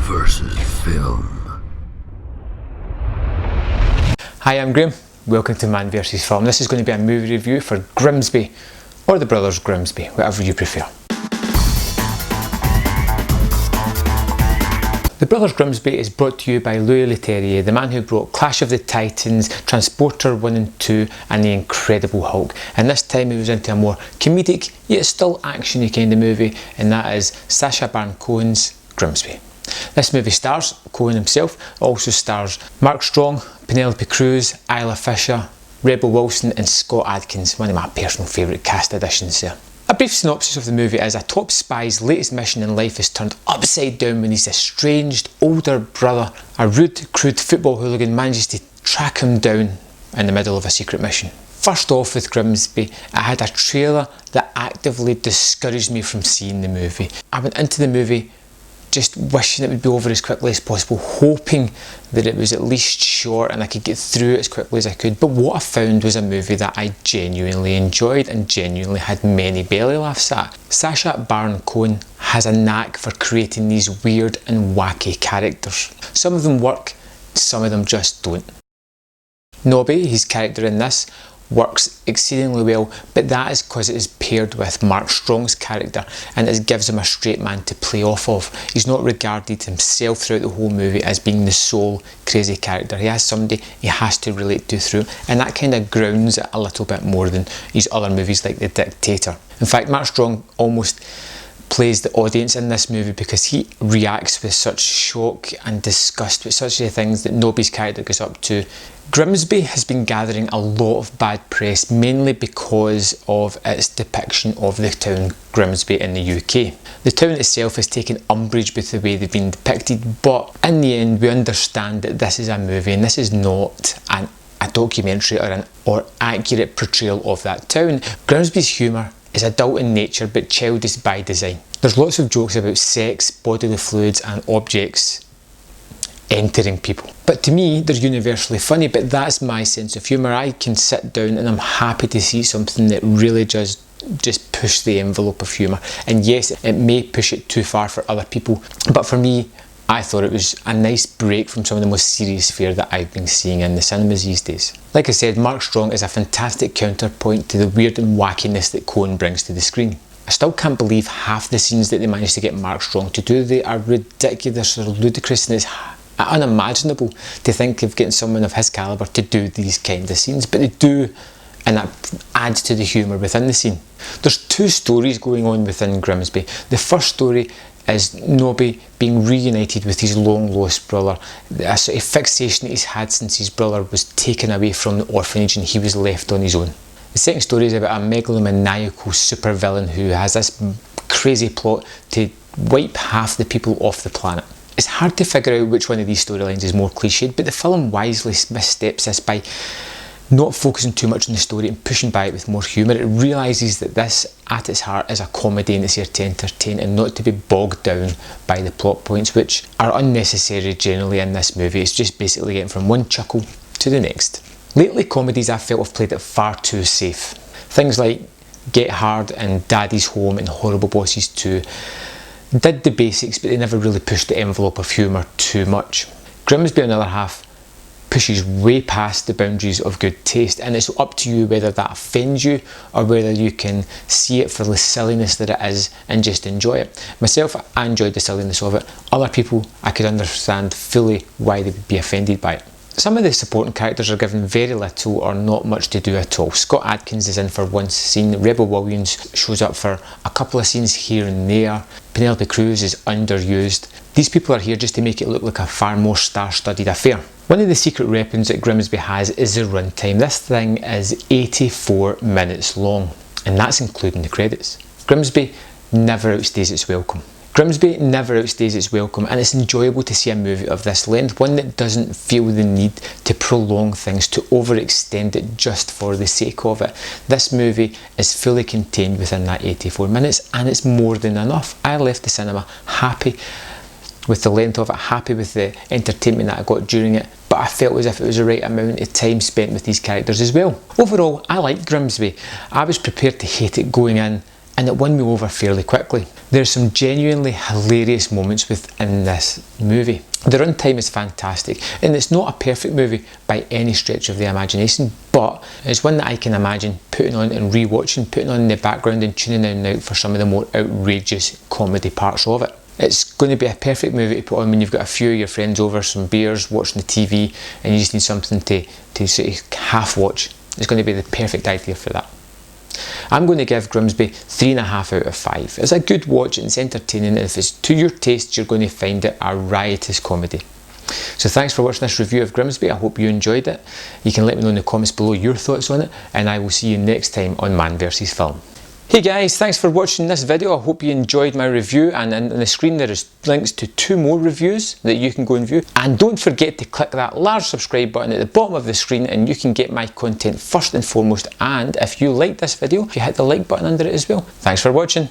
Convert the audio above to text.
versus film. Hi, I'm Graham. Welcome to Man vs Film. This is going to be a movie review for Grimsby, or the Brothers Grimsby, whatever you prefer. The Brothers Grimsby is brought to you by Louis Leterrier, the man who brought Clash of the Titans, Transporter 1 and 2 and The Incredible Hulk. And this time he was into a more comedic, yet still actiony kind of movie, and that is Sacha Baron Cohen's Grimsby. This movie stars Cohen himself, also stars Mark Strong, Penelope Cruz, Isla Fisher, Rebel Wilson and Scott Adkins, one of my personal favourite cast additions there. A brief synopsis of the movie is a top spy's latest mission in life is turned upside down when his estranged older brother, a rude, crude football hooligan, manages to track him down in the middle of a secret mission. First off with Grimsby, I had a trailer that actively discouraged me from seeing the movie. I went into the movie just wishing it would be over as quickly as possible, hoping that it was at least short and I could get through it as quickly as I could. But what I found was a movie that I genuinely enjoyed and genuinely had many belly laughs at. Sacha Baron Cohen has a knack for creating these weird and wacky characters. Some of them work, some of them just don't. Nobby, his character in this, works exceedingly well, but that is because it is paired with Mark Strong's character and it gives him a straight man to play off of. He's not regarded himself throughout the whole movie as being the sole crazy character. He has somebody he has to relate to through, and that kind of grounds it a little bit more than his other movies like The Dictator. In fact, Mark Strong almost plays the audience in this movie because he reacts with such shock and disgust with such things that Nobby's character goes up to. Grimsby has been gathering a lot of bad press, mainly because of its depiction of the town Grimsby in the UK. The town itself has taken umbrage with the way they've been depicted, but in the end we understand that this is a movie and this is not a documentary or accurate portrayal of that town. Grimsby's humour is adult in nature but childish by design. There's lots of jokes about sex, bodily fluids and objects entering people. But to me, they're universally funny, but that's my sense of humour. I can sit down and I'm happy to see something that really does just push the envelope of humour. And yes, it may push it too far for other people, but for me, I thought it was a nice break from some of the most serious fare that I've been seeing in the cinemas these days. Like I said, Mark Strong is a fantastic counterpoint to the weird and wackiness that Cohen brings to the screen. I still can't believe half the scenes that they managed to get Mark Strong to do. They are ridiculous or ludicrous, and it's unimaginable to think of getting someone of his calibre to do these kind of scenes, but they do, and that adds to the humour within the scene. There's two stories going on within Grimsby. The first story is Nobby being reunited with his long lost brother, a sort of fixation that he's had since his brother was taken away from the orphanage and he was left on his own. The second story is about a megalomaniacal supervillain who has this crazy plot to wipe half the people off the planet. It's hard to figure out which one of these storylines is more cliched, but the film wisely missteps this by not focusing too much on the story and pushing by it with more humour. It realises that this, at its heart, is a comedy and it's here to entertain and not to be bogged down by the plot points, which are unnecessary generally in this movie. It's just basically getting from one chuckle to the next. Lately, comedies I felt have played it far too safe. Things like Get Hard and Daddy's Home and Horrible Bosses 2 did the basics, but they never really pushed the envelope of humour too much. Grimsby, on the other half, pushes way past the boundaries of good taste, and it's up to you whether that offends you or whether you can see it for the silliness that it is and just enjoy it. Myself, I enjoyed the silliness of it. Other people, I could understand fully why they would be offended by it. Some of the supporting characters are given very little or not much to do at all. Scott Adkins is in for one scene, Rebel Williams shows up for a couple of scenes here and there, Penelope Cruz is underused. These people are here just to make it look like a far more star-studded affair. One of the secret weapons that Grimsby has is the runtime. This thing is 84 minutes long, and that's including the credits. Grimsby never outstays its welcome. Grimsby never outstays its welcome, and it's enjoyable to see a movie of this length, one that doesn't feel the need to prolong things, to overextend it just for the sake of it. This movie is fully contained within that 84 minutes, and it's more than enough. I left the cinema happy with the length of it, happy with the entertainment that I got during it, but I felt as if it was the right amount of time spent with these characters as well. Overall, I liked Grimsby. I was prepared to hate it going in, and it won me over fairly quickly. There's some genuinely hilarious moments within this movie. The runtime is fantastic, and it's not a perfect movie by any stretch of the imagination, but it's one that I can imagine putting on and rewatching, putting on in the background and tuning in and out for some of the more outrageous comedy parts of it. It's going to be a perfect movie to put on when you've got a few of your friends over, some beers, watching the TV, and you just need something to sort of half watch. It's going to be the perfect idea for that. I'm going to give Grimsby 3.5 out of 5. It's a good watch and it's entertaining, and if it's to your taste, you're going to find it a riotous comedy. So thanks for watching this review of Grimsby. I hope you enjoyed it. You can let me know in the comments below your thoughts on it, and I will see you next time on Man vs Film. Hey guys, thanks for watching this video. I hope you enjoyed my review, and on the screen there is links to 2 more reviews that you can go and view. And don't forget to click that large subscribe button at the bottom of the screen and you can get my content first and foremost. And if you like this video, you hit the like button under it as well. Thanks for watching.